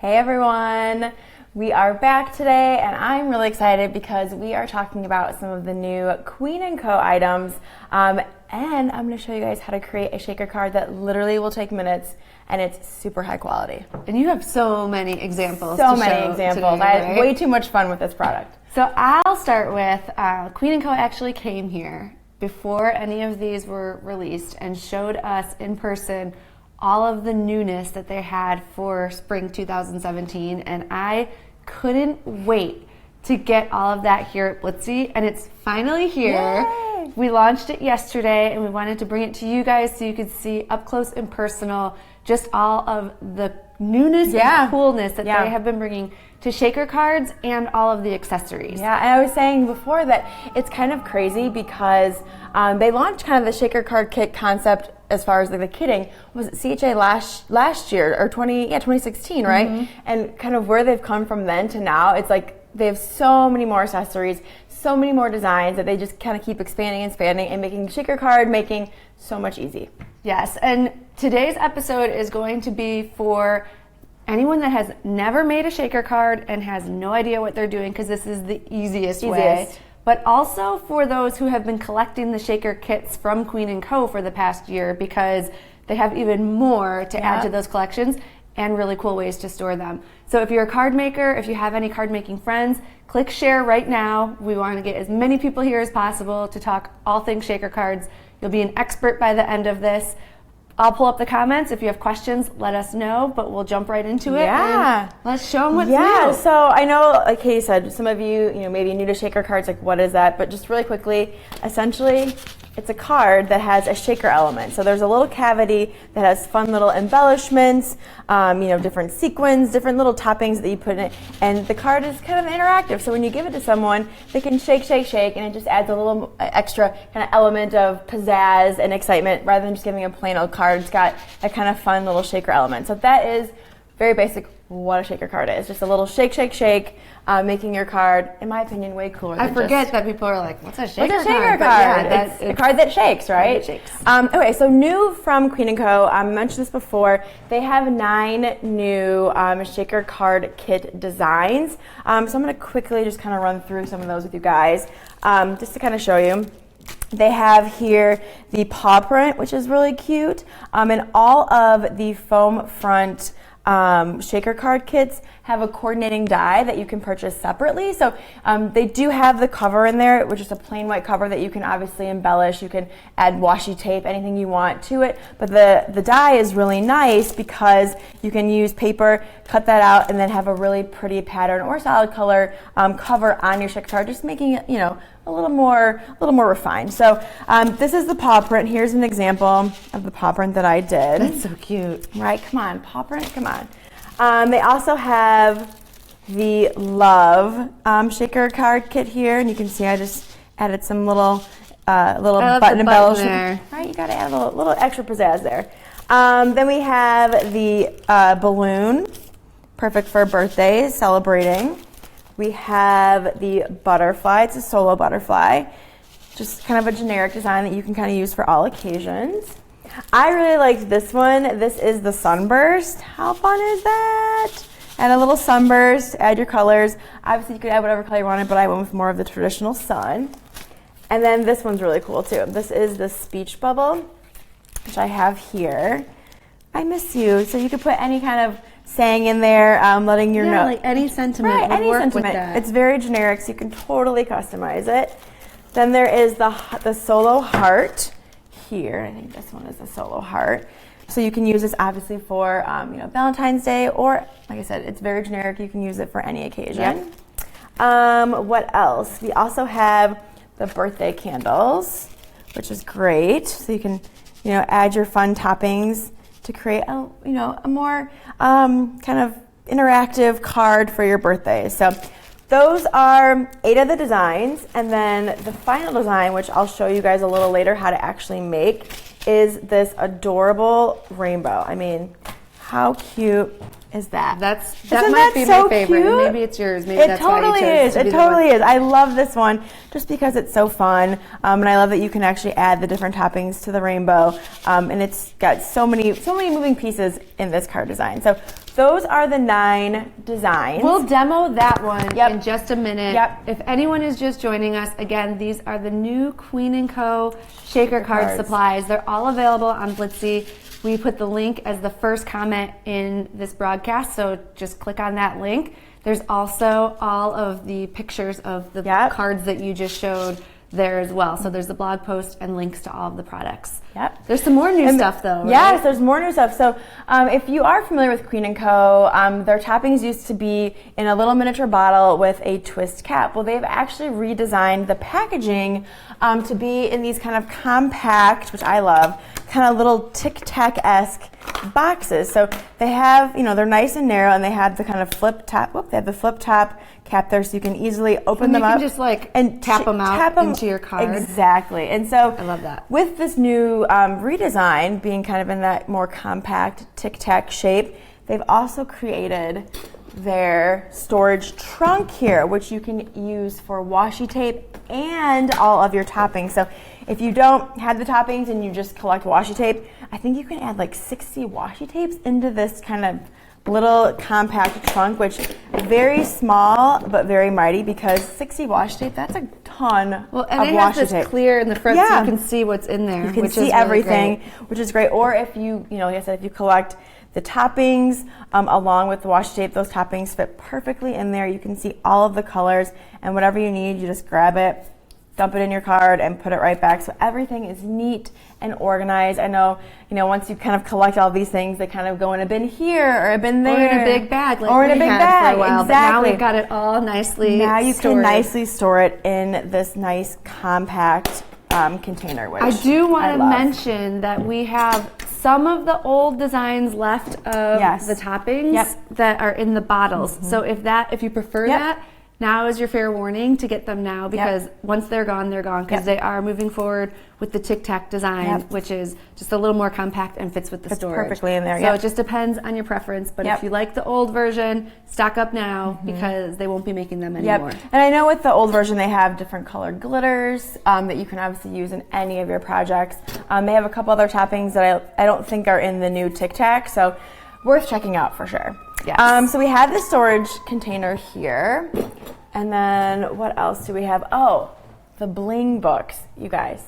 Hey everyone, we are back today and I'm really excited because we are talking about some of the new Queen & Co items and I'm going to show you guys how to create a shaker card that literally will take minutes and it's super high quality. And you have so many examples So many examples. Today, I had right? way too much fun with this product. So I'll start with Queen & Co actually came here before any of these were released and showed us in person all of the newness that they had for spring 2017, and I couldn't wait to get all of that here at Blitsy, and it's finally here. Yay! We launched it yesterday, and we wanted to bring it to you guys so you could see up close and personal just all of the newness and coolness that they have been bringing to shaker cards and all of the accessories. Yeah, and I was saying before that it's kind of crazy because they launched kind of the shaker card kit concept as far as like the kitting, was it CHA last year or 2016, right? Mm-hmm. And kind of where they've come from then to now, it's like they have so many more accessories, so many more designs that they just kind of keep expanding and making shaker card making so much easy. Yes, and today's episode is going to be for anyone that has never made a shaker card and has no idea what they're doing, because this is the easiest way. But also for those who have been collecting the shaker kits from Queen & Co for the past year, because they have even more to add to those collections and really cool ways to store them. So if you're a card maker, if you have any card making friends, click share right now. We want to get as many people here as possible to talk all things shaker cards. You'll be an expert by the end of this. I'll pull up the comments. If you have questions, let us know, but we'll jump right into it. Yeah. And let's show them what's new. Yeah, so I know, like Katie said, some of you, maybe new to shaker cards, like what is that? But just really quickly, essentially, it's a card that has a shaker element. So there's a little cavity that has fun little embellishments, different sequins, different little toppings that you put in it. And the card is kind of interactive. So when you give it to someone, they can shake, and it just adds a little extra kind of element of pizzazz and excitement rather than just giving a plain old card. It's got a kind of fun little shaker element. So that is very basic what a shaker card is. Just a little shake, making your card, in my opinion, way cooler than I forget that people are like, what's a shaker What's a shaker card? card? Yeah, it's a card that shakes, right? It shakes. Okay, so new from Queen & Co. I mentioned this before. They have 9 new shaker card kit designs. So I'm going to quickly just kind of run through some of those with you guys, just to kind of show you. They have here the paw print, which is really cute, and all of the foam front shaker card kits have a coordinating die that you can purchase separately. So they do have the cover in there, which is a plain white cover that you can obviously embellish. You can add washi tape, anything you want to it. But the die is really nice because you can use paper, cut that out, and then have a really pretty pattern or solid color cover on your shaker card, just making it, a little more refined. So this is the paw print. Here's an example of the paw print that I did. That's so cute. Right, come on, paw print, come on. They also have the Love shaker card kit here, and you can see I just added some little button embellishment. Right, you gotta add a little extra pizzazz there. Then we have the balloon, perfect for birthdays, celebrating. We have the butterfly. It's a solo butterfly, just kind of a generic design that you can kind of use for all occasions. I really liked this one. This is the sunburst. How fun is that? Add a little sunburst, add your colors. Obviously you could add whatever color you wanted, but I went with more of the traditional sun. And then this one's really cool too. This is the speech bubble, which I have here. I miss you. So you could put any kind of saying in there, letting your know. Like any sentiment. Right, any sentiment. With that. It's very generic, so you can totally customize it. Then there is the solo heart here. I think this one is a solo heart. So you can use this obviously for Valentine's Day, or like I said, it's very generic. You can use it for any occasion. Yep. What else? We also have the birthday candles, which is great. So you can add your fun toppings to create a more kind of interactive card for your birthday. So those are 8 of the designs, and then the final design, which I'll show you guys a little later how to actually make, is this adorable rainbow. I mean, How cute is that? That Isn't might that be so my favorite. cute? Maybe it's yours. Maybe It that's totally why you chose is. to It be the totally one. is. I love this one just because it's so fun, and I love that you can actually add the different toppings to the rainbow, and it's got so many moving pieces in this card design. So those are the 9 designs. We'll demo that one in just a minute. Yep. If anyone is just joining us, again, these are the new Queen & Co. shaker card supplies. They're all available on Blitsy. We put the link as the first comment in this broadcast, so just click on that link. There's also all of the pictures of the cards that you just showed there as well. So there's the blog post and links to all of the products. Yep. There's some more new stuff though, right? Yes, there's more new stuff. So if you are familiar with Queen & Co., their toppings used to be in a little miniature bottle with a twist cap. Well, they've actually redesigned the packaging to be in these kind of compact, which I love, kind of little Tic-Tac-esque boxes. So they have, they're nice and narrow, and they have the kind of flip top. They have the flip top cap there, so you can easily open them up. You can just and tap them out into your card. Exactly. And so I love that. With this new redesign, being kind of in that more compact Tic-Tac shape, they've also created their storage trunk here, which you can use for washi tape and all of your toppings. So if you don't have the toppings and you just collect washi tape, I think you can add like 60 washi tapes into this kind of little compact trunk, which is very small but very mighty, because 60 washi tape, that's a ton of washi tape. And it has this clear in the front, so you can see what's in there. You can see everything, which is great. Or if you, like I said, if you collect the toppings along with the washi tape, those toppings fit perfectly in there. You can see all of the colors, and whatever you need, you just grab it, dump it in your card, and put it right back. So everything is neat and organized. I know, once you kind of collect all these things, they kind of go in a bin here or a bin there. Or in a big bag, like or in a big bag. For a while. Exactly. But now we've got it all nicely Now you stored. can nicely store it in this nice compact container. Which I do want to mention that we have some of the old designs left of the toppings that are in the bottles. So if you prefer that, now is your fair warning to get them now, because once they're gone, because they are moving forward with the Tic-Tac design, which is just a little more compact and fits with the storage. Perfectly in there. So it just depends on your preference, but if you like the old version, stock up now, because they won't be making them anymore. And I know with the old version, they have different colored glitters that you can obviously use in any of your projects. They have a couple other toppings that I don't think are in the new Tic-Tac, so worth checking out for sure. Yes. So we have the storage container here. And then what else do we have? Oh, the bling books, you guys.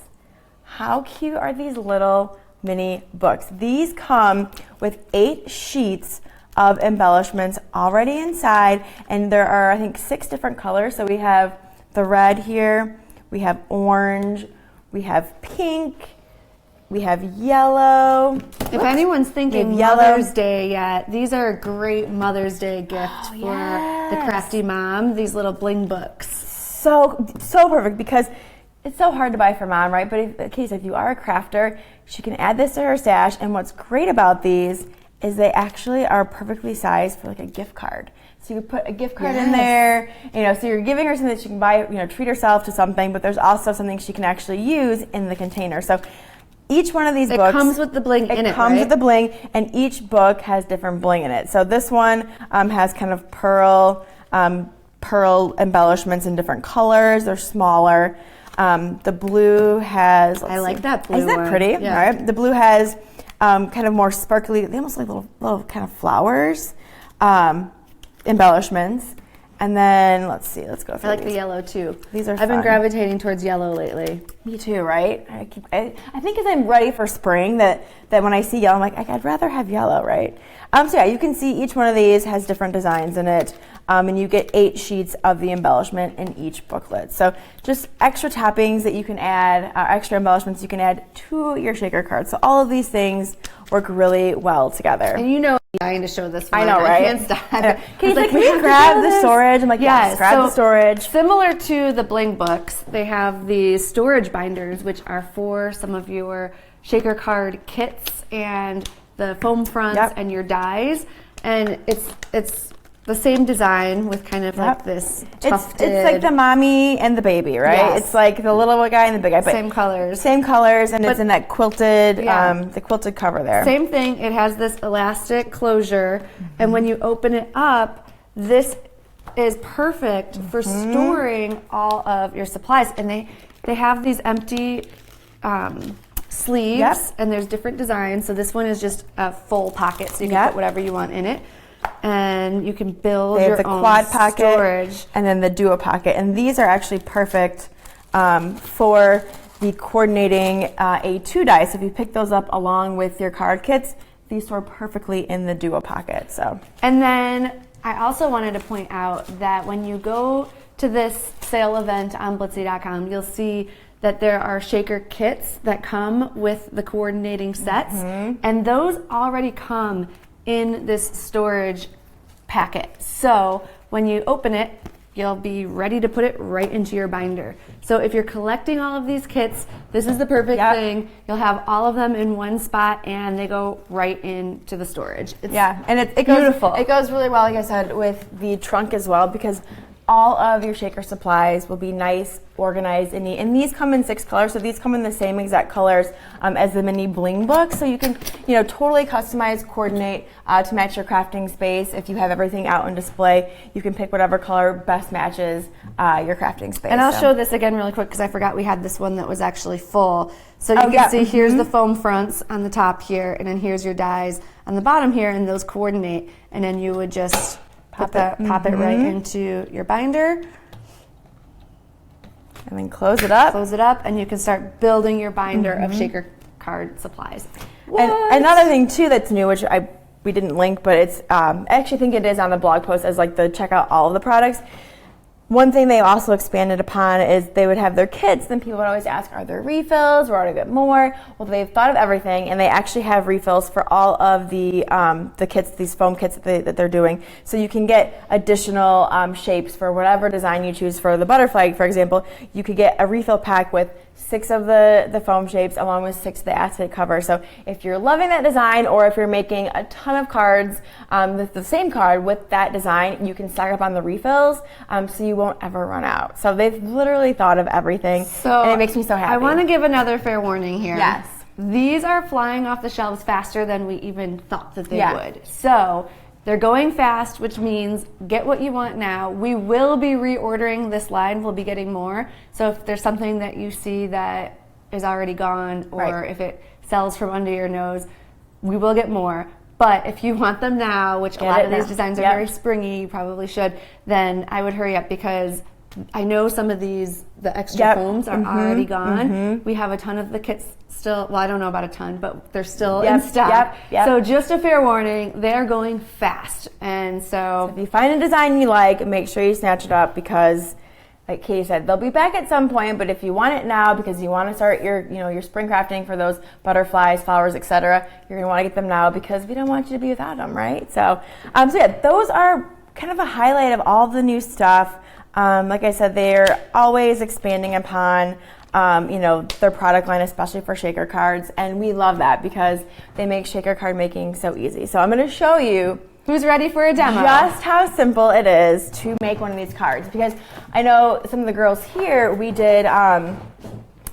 How cute are these little mini books? These come with 8 sheets of embellishments already inside, and there are, I think, 6 different colors. So we have the red here, we have orange, we have pink, we have yellow. If anyone's thinking Mother's Day yet, these are a great Mother's Day gift for the crafty mom, these little bling books. So perfect, because it's so hard to buy for mom, right? But if you are a crafter, she can add this to her stash. And what's great about these is they actually are perfectly sized for like a gift card. So you put a gift card in there, so you're giving her something that she can buy, treat herself to something, but there's also something she can actually use in the container. So each one of these books comes with the bling in it. It comes with the bling, and each book has different bling in it. So this one has kind of pearl embellishments in different colors. They're smaller. The blue has. I like that blue. Isn't that pretty? Yeah. All right. The blue has kind of more sparkly. They almost like little kind of flowers embellishments. And then let's go through. I like the yellow too. These are I've been gravitating towards yellow lately. Me too, right? I think as I'm ready for spring, that when I see yellow, I'm like, I'd rather have yellow, right? So yeah, you can see each one of these has different designs in it, and you get 8 sheets of the embellishment in each booklet. So just extra toppings that you can add, extra embellishments you can add to your shaker card. So all of these things work really well together. And I'm dying to show this one. I know, right? I can't stop. Can you grab the storage? I'm like, yes, grab the storage. Similar to the bling books, they have the storage binders, which are for some of your shaker card kits and the foam fronts and your dies. And it's the same design with kind of like this tufted. It's like the mommy and the baby, right? Yes. It's like the little guy and the big guy. But same colors. Same colors, and it's in that quilted, the quilted cover there. Same thing. It has this elastic closure, and when you open it up, this is perfect for storing all of your supplies. And they have these empty sleeves, and there's different designs. So this one is just a full pocket, so you can put whatever you want in it. And you can build your own quad pocket storage. and then the duo pocket. And these are actually perfect for the coordinating A2 dies. So if you pick those up along with your card kits, these store perfectly in the duo pocket. So, and then I also wanted to point out that when you go to this sale event on Blitsy.com, you'll see that there are shaker kits that come with the coordinating sets, and those already come in this storage packet. So when you open it, you'll be ready to put it right into your binder. So if you're collecting all of these kits, this is the perfect thing. You'll have all of them in one spot, and they go right into the storage. And it goes beautiful. It goes really well, like I said, with the trunk as well, because all of your shaker supplies will be nice, organized, and neat. And these come in 6 colors, so these come in the same exact colors as the mini bling book. So you can, totally customize, coordinate to match your crafting space. If you have everything out on display, you can pick whatever color best matches your crafting space. And I'll show this again really quick because I forgot we had this one that was actually full. So you can see here's the foam fronts on the top here, and then here's your dies on the bottom here, and those coordinate. And then you would just pop it right into your binder. And then close it up. Close it up, and you can start building your binder of shaker card supplies. And another thing too that's new, which we didn't link, but it's I actually think it is on the blog post as like the check out all of the products. One thing they also expanded upon is they would have their kits. Then people would always ask, are there refills? Where do I get more? Well, they've thought of everything, and they actually have refills for all of the kits, these foam kits that they're doing. So you can get additional shapes for whatever design you choose. For the butterfly, for example, you could get a refill pack with 6 of the foam shapes along with 6 of the acetate cover. So if you're loving that design, or if you're making a ton of cards, the same card with that design, you can stock up on the refills, so you won't ever run out. So they've literally thought of everything, and it makes me so happy. I want to give another fair warning here. Yes. These are flying off the shelves faster than we even thought that they would. So they're going fast, which means get what you want now. We will be reordering this line. We'll be getting more. So if there's something that you see that is already gone, or if it sells from under your nose, we will get more. But if you want them now, which a lot of these designs are very springy, you probably should, then I would hurry up, because I know some of these, the extra foams are already gone. We have a ton of the kits still, well, I don't know about a ton, but they're still in stock. So just a fair warning, they're going fast. And so if you find a design you like, make sure you snatch it up, because like Katie said, they'll be back at some point, but if you want it now because you want to start your spring crafting for those butterflies, flowers, etc., you're going to want to get them now, because we don't want you to be without them, right? So those are kind of a highlight of all the new stuff. Like I said, they're always expanding upon their product line, especially for shaker cards, and we love that because they make shaker card making so easy. So I'm going to show you who's ready for a demo, just how simple it is to make one of these cards, because I know some of the girls here, we did a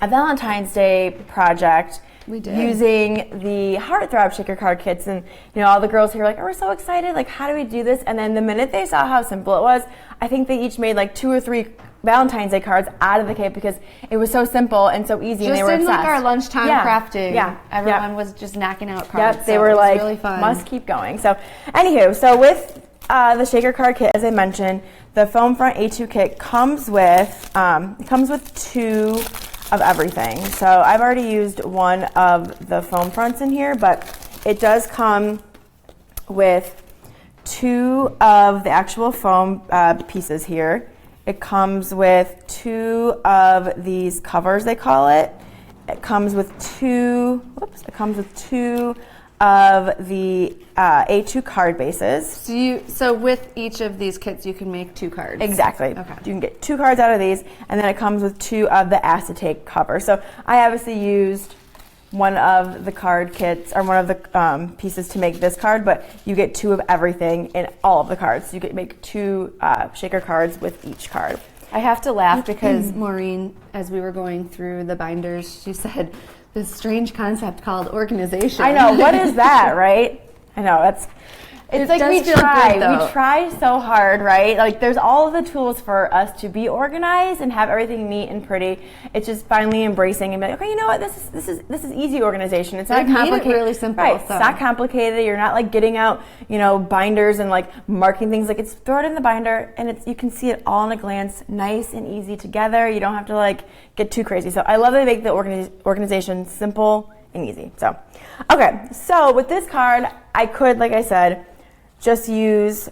Valentine's Day project using the Heartthrob shaker card kits, and all the girls here were like, oh, we're so excited, like how do we do this? And then the minute they saw how simple it was, I think they each made like 2 or 3 Valentine's Day cards out of the kit, because it was so simple and so easy, and they were obsessed. Just in like our lunchtime crafting, everyone was just knocking out cards. They were like, really fun. Must keep going. So anywho, with the shaker card kit, as I mentioned, the foam front A2 kit comes with 2 of everything. So I've already used one of the foam fronts in here, but it does come with 2 of the actual foam pieces here. It comes with 2 of these covers, they call it. It comes with 2 of the A2 card bases. So with each of these kits, you can make 2 cards. Exactly. Okay. You can get 2 cards out of these, and then it comes with 2 of the acetate covers. So I obviously used one of the card kits or one of the pieces to make this card, but you get 2 of everything in all of the cards. So you can make 2 shaker cards with each card. I have to laugh because Maureen, as we were going through the binders, she said this strange concept called organization. I know, what is that, right? I know, it's like we try so hard, right? Like there's all of the tools for us to be organized and have everything neat and pretty. It's just finally embracing and being like, okay, you know what? This is easy organization. It's not complicated. Made it really simple. Right. So. It's not complicated. You're not like getting out, binders and like marking things. Like it's throw it in the binder and you can see it all in a glance, nice and easy together. You don't have to like get too crazy. So I love that they make the organization simple and easy. So, okay. So with this card, I could, like I said, just use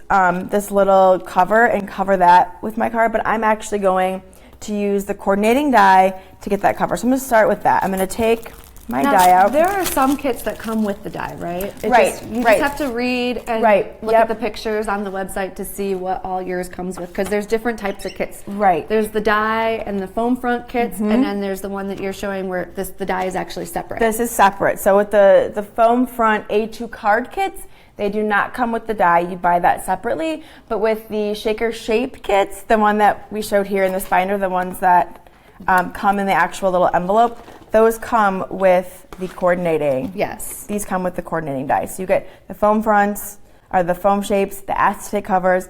this little cover and cover that with my card, but I'm actually going to use the coordinating die to get that cover. So I'm going to start with that. I'm going to take my die out. There are some kits that come with the die, right? You just have to read and look at the pictures on the website to see what all yours comes with, because there's different types of kits. Right. There's the die and the foam front kits, and then there's the one that you're showing where the die is actually separate. This is separate. So with the foam front A2 card kits, they do not come with the die. You buy that separately. But with the shaker shape kits, the one that we showed here in this binder, the ones that come in the actual little envelope, those come with the coordinating. Yes. These come with the coordinating die. So you get the foam fronts, or the foam shapes, the acetate covers,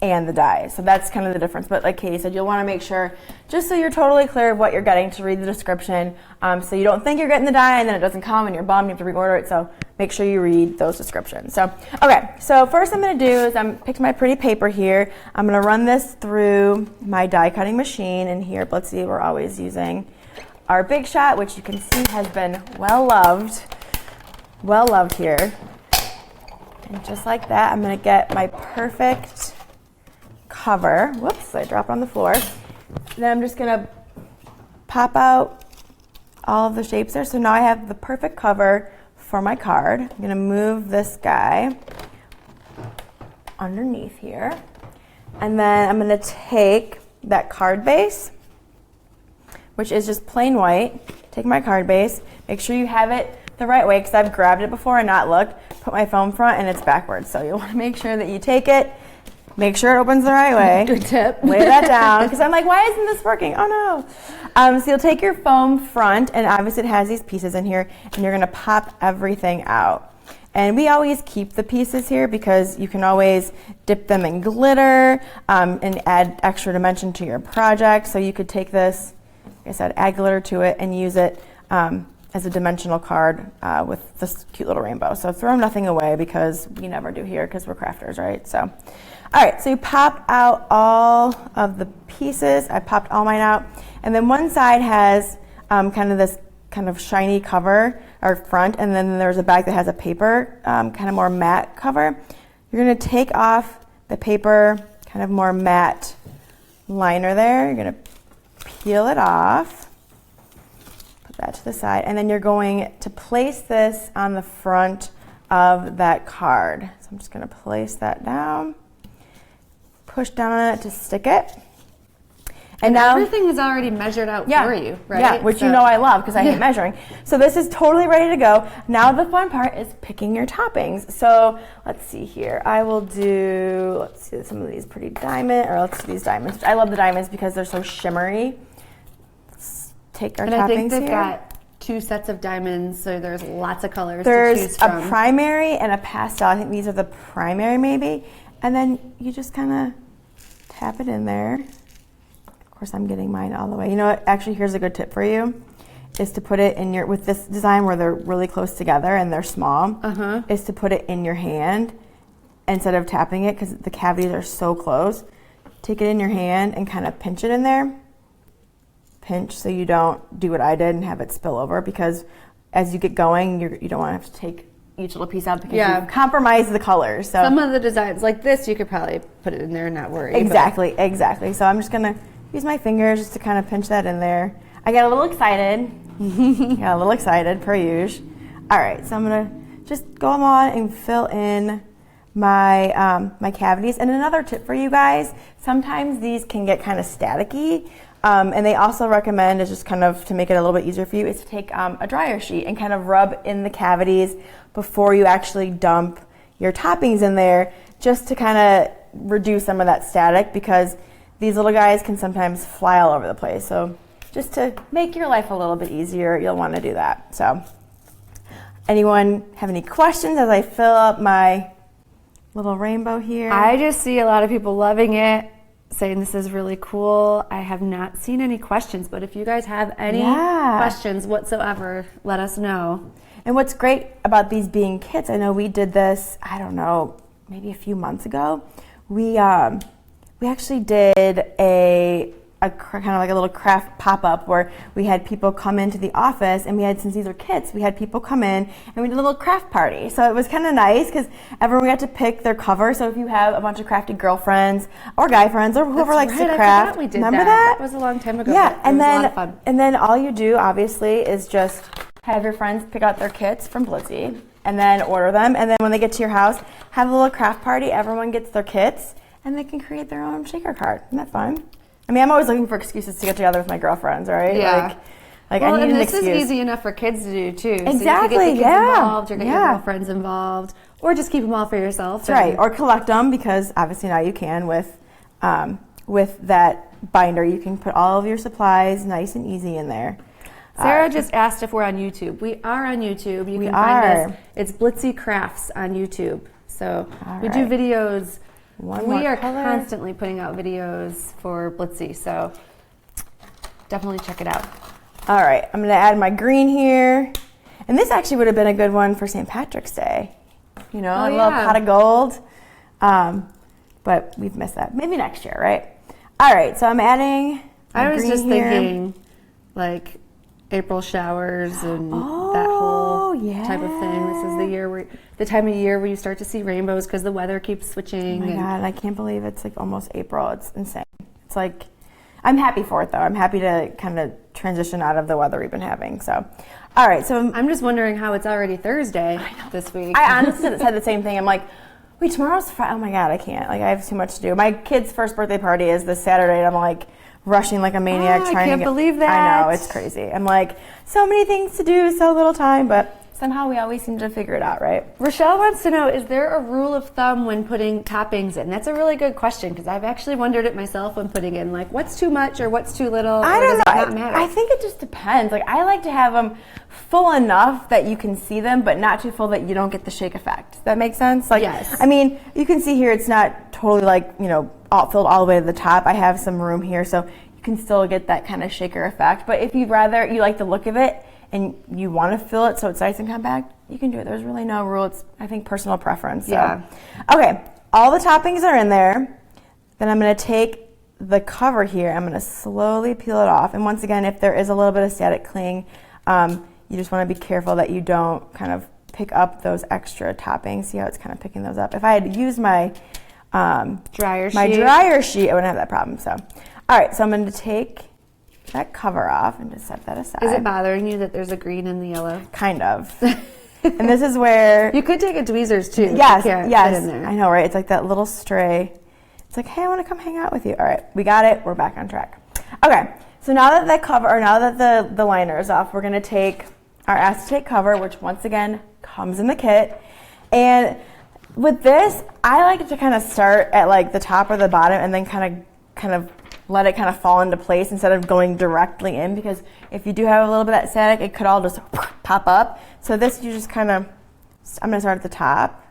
and the die. So that's kind of the difference. But like Katie said, you'll want to make sure, just so you're totally clear of what you're getting, to read the description. So you don't think you're getting the die and then it doesn't come and you're bummed, you have to reorder it. So make sure you read those descriptions. So, okay, so first I'm going to do is I'm picked my pretty paper here. I'm going to run this through my die cutting machine. And here at Blitsy, we're always using our Big Shot, which you can see has been well loved here. And just like that, I'm going to get my perfect cover. Whoops, I dropped on the floor. Then I'm just going to pop out all of the shapes there. So now I have the perfect cover for my card. I'm going to move this guy underneath here. And then I'm going to take that card base, which is just plain white. Take my card base. Make sure you have it the right way, because I've grabbed it before and not looked. Put my foam front and it's backwards. So you'll want to make sure that you take it. Make sure it opens the right way. Good tip. Lay that down, because I'm like, why isn't this working? Oh no. So you'll take your foam front, and obviously it has these pieces in here, and you're going to pop everything out. And we always keep the pieces here because you can always dip them in glitter and add extra dimension to your project. So you could take this, like I said, add glitter to it and use it as a dimensional card with this cute little rainbow. So throw nothing away, because we never do here because we're crafters, right? So, all right, so you pop out all of the pieces. I popped all mine out. And then one side has kind of this kind of shiny cover or front, and then there's a bag that has a paper, kind of more matte cover. You're gonna take off the paper, kind of more matte liner there. You're gonna peel it off, put that to the side, and then you're going to place this on the front of that card. So I'm just gonna place that down, push down on it to stick it. And now everything is already measured out for you, right? Yeah, which you know I love, because I hate measuring. So this is totally ready to go. Now the fun part is picking your toppings. So let's see here. I will do, let's see, some of these pretty diamond, or let's do these diamonds. I love the diamonds because they're so shimmery. Let's take our toppings here. And I think they've got 2 sets of diamonds, so there's lots of colors to choose from. There's a primary and a pastel. I think these are the primary maybe. And then you just kind of tap it in there. Of course, I'm getting mine all the way. You know what? Actually, here's a good tip for you, is to put it in your, with this design where they're really close together and they're small, is to put it in your hand instead of tapping it, because the cavities are so close. Take it in your hand and kind of pinch it in there. Pinch so you don't do what I did and have it spill over, because as you get going, you don't want to have to take each little piece out, because you compromise the colors. So some of the designs like this, you could probably put it in there and not worry. Exactly. So I'm just gonna use my fingers just to kind of pinch that in there. I got a little excited. Per usual. All right, so I'm gonna just go on and fill in my my cavities. And another tip for you guys: sometimes these can get kind of staticky. And they also recommend, is just kind of to make it a little bit easier for you, is to take a dryer sheet and kind of rub in the cavities before you actually dump your toppings in there, just to kind of reduce some of that static, because these little guys can sometimes fly all over the place. So just to make your life a little bit easier, you'll want to do that. So anyone have any questions as I fill up my little rainbow here? I just see a lot of people loving it, saying this is really cool. I have not seen any questions, but if you guys have any questions whatsoever, let us know. And what's great about these being kits, I know we did this, I don't know, maybe a few months ago. We actually did a kind of like a little craft pop-up where we had people come into the office, and we had, since these are kits, we had people come in and we did a little craft party. So it was kind of nice because everyone got to pick their cover. So if you have a bunch of crafty girlfriends or guy friends or whoever likes to craft, we did remember that? That was a long time ago. Yeah, and then, then, a lot of fun. And then all you do, obviously, is just have your friends pick out their kits from Blitsy and then order them. And then when they get to your house, have a little craft party. Everyone gets their kits and they can create their own shaker card. Isn't that fun? I mean, I'm always looking for excuses to get together with my girlfriends, right? Yeah. Like well, I need an this excuse. is easy enough for kids to do too. Exactly. So you can get the kids involved, or get your Yeah. girlfriends involved, or just keep them all for yourself. That's right. Or collect them, because obviously now you can with that binder. You can put all of your supplies nice and easy in there. Sarah just asked if we're on YouTube. We are on YouTube. You can find us. It's Blitsy Crafts on YouTube. So we do videos. We are constantly putting out videos for Blitsy, so definitely check it out. All right, I'm gonna add my green here. And this actually would have been a good one for St. Patrick's Day. You know, a little pot of gold. But we've missed that. Maybe next year, right? All right, so I'm adding I was just here. thinking, like, April showers and that whole type of thing. This is the time of year where you start to see rainbows because the weather keeps switching. Oh my God, I can't believe it's like almost April. It's insane. It's like, I'm happy for it though. I'm happy to kind of transition out of the weather we've been having. So, all right. So I'm just wondering how it's already Thursday this week. I honestly said the same thing. I'm like, wait, tomorrow's Friday. Oh my God, I can't. Like, I have too much to do. My kid's first birthday party is this Saturday, and I'm like rushing like a maniac trying to I can't believe that. I know, it's crazy. I'm like, so many things to do, so little time, but somehow we always seem to figure it out, right? Rochelle wants to know, is there a rule of thumb when putting toppings in? That's a really good question, because I've actually wondered it myself when putting in, like, what's too much or what's too little? I don't know. Does it not matter? I think it just depends. Like, I like to have them full enough that you can see them, but not too full that you don't get the shake effect. Does that make sense? Like, yes. I mean, you can see here it's not totally like, you know, all filled all the way to the top. I have some room here, so you can still get that kind of shaker effect. But if you like the look of it and you want to fill it so it's nice and compact, you can do it. There's really no rule. It's, I think, personal preference. So. Yeah. Okay, all the toppings are in there. Then I'm going to take the cover here. I'm going to slowly peel it off. And once again, if there is a little bit of static cling, you just want to be careful that you don't kind of pick up those extra toppings. See how it's kind of picking those up? If I had used my dryer sheet, I wouldn't have that problem. So, all right, so I'm going to take that cover off and just set that aside. Is it bothering you that there's a green and the yellow? Kind of. And this is where... You could take a tweezers too. Yes, yes. Fit in there. I know, right? It's like that little stray. It's like, hey, I want to come hang out with you. All right, we got it. We're back on track. Okay, so now that now that the liner is off, we're going to take our acetate cover, which once again comes in the kit. And with this, I like to kind of start at like the top or the bottom and then kind of let it kind of fall into place instead of going directly in, because if you do have a little bit of that static, it could all just pop up. So this, you just kind of, I'm going to start at the top.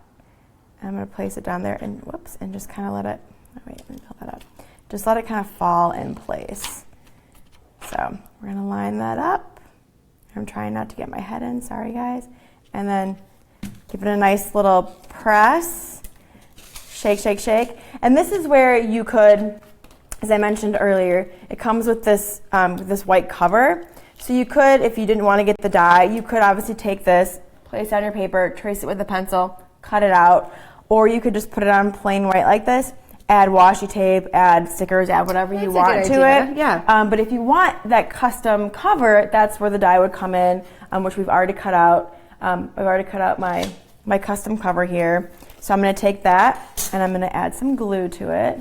And I'm going to place it down there and and just kind of let it, let me pull that up. Just let it kind of fall in place. So we're going to line that up. I'm trying not to get my head in, sorry guys. And then give it a nice little press. Shake, shake, shake. And this is where you could, as I mentioned earlier, it comes with this white cover. So you could, if you didn't want to get the dye, you could obviously take this, place it on your paper, trace it with a pencil, cut it out, or you could just put it on plain white like this, add washi tape, add stickers, add whatever you want to it. Yeah. But if you want that custom cover, that's where the dye would come in, which we've already cut out. I've already cut out my custom cover here. So I'm going to take that and I'm going to add some glue to it.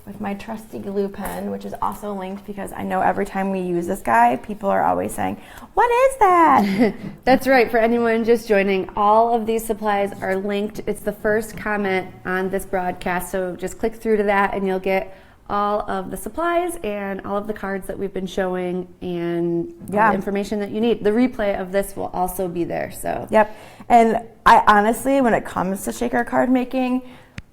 with my trusty glue pen, which is also linked because I know every time we use this guy, people are always saying, "What is that?" That's right. For anyone just joining, all of these supplies are linked. It's the first comment on this broadcast, so just click through to that and you'll get all of the supplies and all of the cards that we've been showing and all the information that you need. The replay of this will also be there. So yep. And I honestly, when it comes to shaker card making,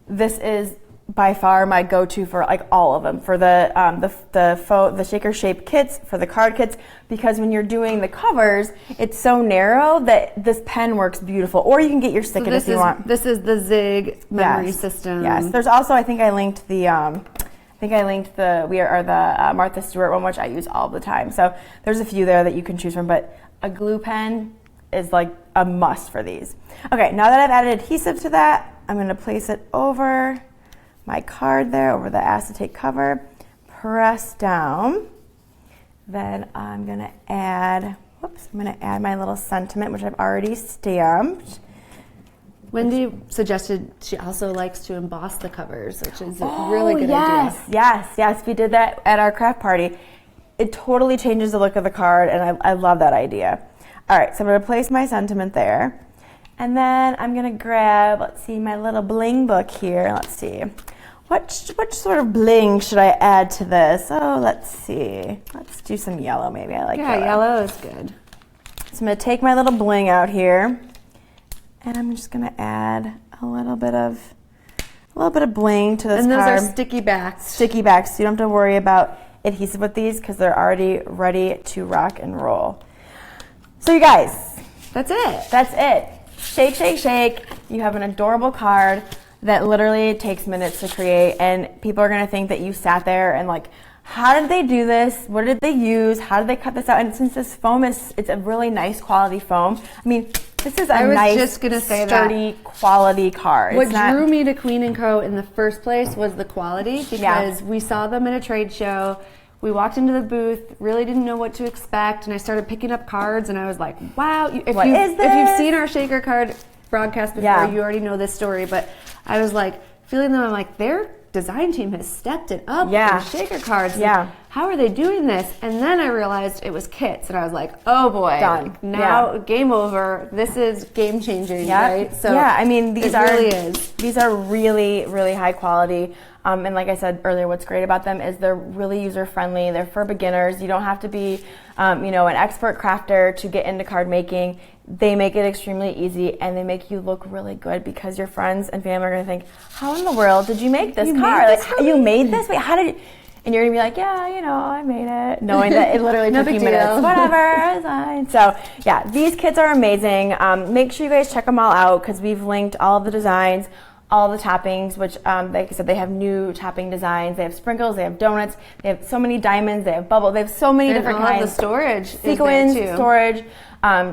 this is by far my go-to for like all of them, for the shaker shape kits, for the card kits, because when you're doing the covers, it's so narrow that this pen works beautiful. Or you can get your stick it if you want. This is the Zig memory system. Yes. There's also, I think I linked the Martha Stewart one, which I use all the time. So there's a few there that you can choose from, but a glue pen is like a must for these. Okay, now that I've added adhesive to that, I'm going to place it over my card there, over the acetate cover, press down. Then I'm going to add my little sentiment, which I've already stamped. Wendy suggested she also likes to emboss the covers, which is a really good idea. Yes. We did that at our craft party. It totally changes the look of the card, and I love that idea. All right, so I'm going to place my sentiment there. And then I'm going to grab, let's see, my little bling book here. Let's see. What sort of bling should I add to this? Oh, let's see. Let's do some yellow maybe. I like yellow. Yeah, yellow is good. So I'm going to take my little bling out here. And I'm just going to add a little bit of bling to this card. And those are sticky backs. Sticky backs, so you don't have to worry about adhesive with these because they're already ready to rock and roll. So you guys, that's it. That's it. Shake, shake, shake. You have an adorable card that literally takes minutes to create, and people are going to think that you sat there and like, how did they do this? What did they use? How did they cut this out? And since this foam it's a really nice quality foam, I mean, this is a nice, sturdy, quality card. What drew me to Queen & Co. in the first place was the quality, because we saw them at a trade show. We walked into the booth, really didn't know what to expect, and I started picking up cards, and I was like, wow. If you've seen our shaker card broadcast before, you already know this story, but I was like, feeling them, I'm like, their design team has stepped it up with shaker cards. Yeah. How are they doing this? And then I realized it was kits, and I was like, oh boy. Done. Like, now, game over. This is game changing, right? So I mean, these are really, really high quality. And like I said earlier, what's great about them is they're really user-friendly. They're for beginners. You don't have to be, an expert crafter to get into card making. They make it extremely easy, and they make you look really good because your friends and family are going to think, how in the world did you make this card? You made this? Wait, how did you? And you're going to be like, I made it. Knowing that it literally took you minutes. Whatever, it's fine. So, yeah, these kits are amazing. Make sure you guys check them all out because we've linked all of the designs, all the toppings, which, like I said, they have new topping designs. They have sprinkles, they have donuts, they have so many diamonds, they have bubbles, they have so many different kinds. The storage sequins, is there too. Storage.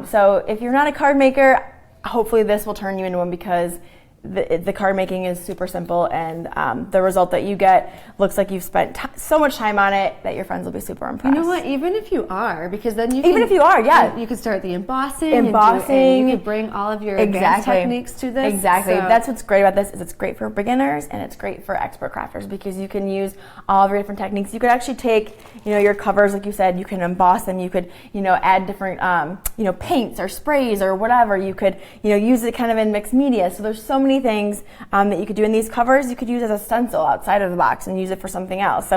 So if you're not a card maker, hopefully this will turn you into one because the card making is super simple, and the result that you get looks like you've spent so much time on it that your friends will be super impressed. You know what? Even if you are, because then you can start the embossing. And you can bring all of your advanced techniques to this. Exactly. So that's what's great about this is it's great for beginners and it's great for expert crafters because you can use all of your different techniques. You could actually take your covers, like you said, you can emboss them. You could add different paints or sprays or whatever. You could use it kind of in mixed media. So there's so many things that you could do in these covers. You could use as a stencil outside of the box and use it for something else.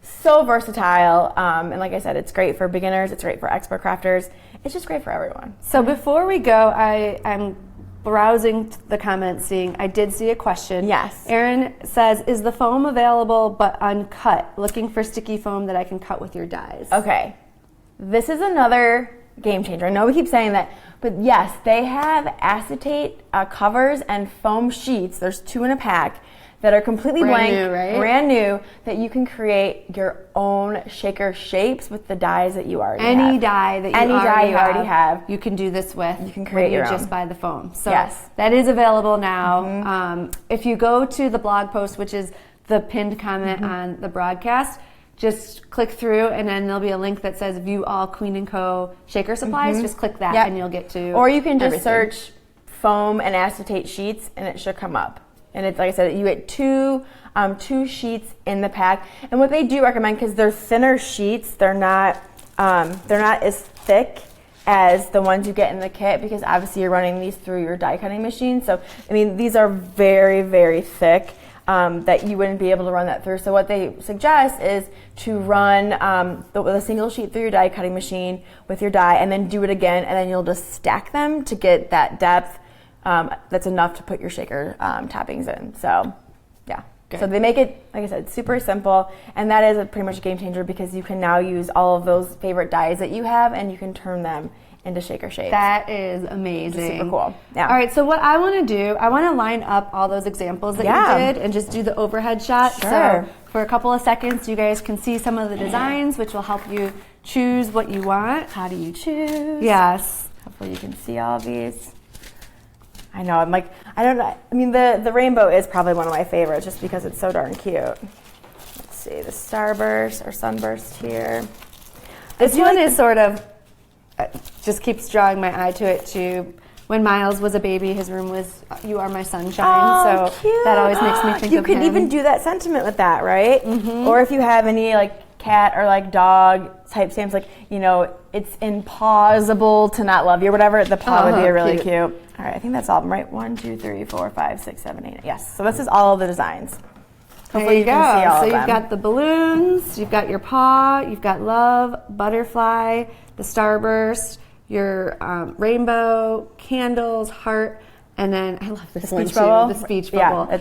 So versatile, and like I said, it's great for beginners, it's great for expert crafters, it's just great for everyone. So before we go, I'm browsing the comments, I did see a question. Yes. Erin says, is the foam available but uncut? Looking for sticky foam that I can cut with your dies. Okay, this is another game changer. I know we keep saying that, but yes, they have acetate covers and foam sheets. There's 2 in a pack that are completely brand new, that you can create your own shaker shapes with the dies that you already have. Any die that you already have, you can do this with. You can create your own. Just buy the foam. So that is available now. Mm-hmm. If you go to the blog post, which is the pinned comment on the broadcast, just click through, and then there'll be a link that says view all Queen & Co. shaker supplies. Just click that and you'll get to Or you can just search foam and acetate sheets and it should come up. And it's, like I said, you get two sheets in the pack. And what they do recommend, because they're thinner sheets, they're not as thick as the ones you get in the kit, because obviously you're running these through your die cutting machine. So, I mean, these are very, very thick. That you wouldn't be able to run that through. So what they suggest is to run with a single sheet through your die cutting machine with your die, and then do it again, and then you'll just stack them to get that depth that's enough to put your shaker toppings in. So yeah. Good. So they make it, like I said, super simple, and that is pretty much a game changer, because you can now use all of those favorite dies that you have, and you can turn them into shaker shapes. That is amazing. Super cool. Yeah. All right, so what I want to do, I want to line up all those examples that you did and just do the overhead shot. Sure. So for a couple of seconds, you guys can see some of the designs, which will help you choose what you want. How do you choose? Yes. Hopefully you can see all of these. I know, I'm like, I don't know. I mean, the rainbow is probably one of my favorites, just because it's so darn cute. Let's see, the starburst or sunburst here. This one is sort of, just keeps drawing my eye to it too. When Miles was a baby, his room was "You Are My Sunshine," so cute. That always makes me think of him. You could even do that sentiment with that, right? Mm-hmm. Or if you have any like cat or like dog type stamps, like, you know, it's impossible to not love you or whatever. The paw would be really cute. All right, I think that's all of them, right? 1, 2, 3, 4, 5, 6, 7, 8. Yes. So this is all of the designs. Hopefully you can see all of them. So you've got the balloons, you've got your paw, you've got love, butterfly, the starburst, your rainbow, candles, heart, and then I love this one too, the speech bubble. Yeah,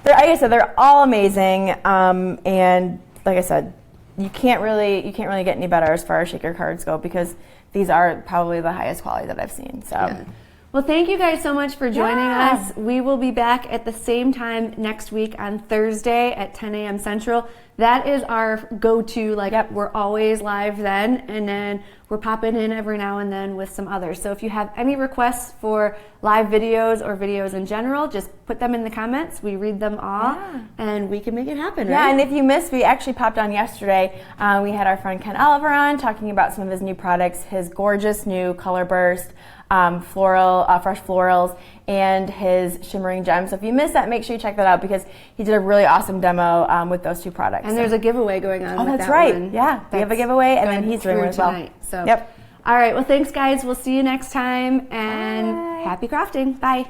like I said, they're all amazing, and like I said, you can't really get any better as far as shaker cards go, because these are probably the highest quality that I've seen. So. Yeah. Well, thank you guys so much for joining us. We will be back at the same time next week on Thursday at 10 a.m. Central. That is our go-to. We're always live then, and then we're popping in every now and then with some others. So if you have any requests for live videos or videos in general, just put them in the comments. We read them all, and we can make it happen, right? Yeah, and if you missed, we actually popped on yesterday. We had our friend Ken Oliver on talking about some of his new products, his gorgeous new color burst, fresh florals, and his shimmering gems. So if you missed that, make sure you check that out, because he did a really awesome demo with those two products. And there's a giveaway going on. Oh, that's right. One. Yeah, we have a giveaway, and then he's doing one as well. Tonight, so. Yep. All right. Well, thanks, guys. We'll see you next time, and happy crafting. Bye.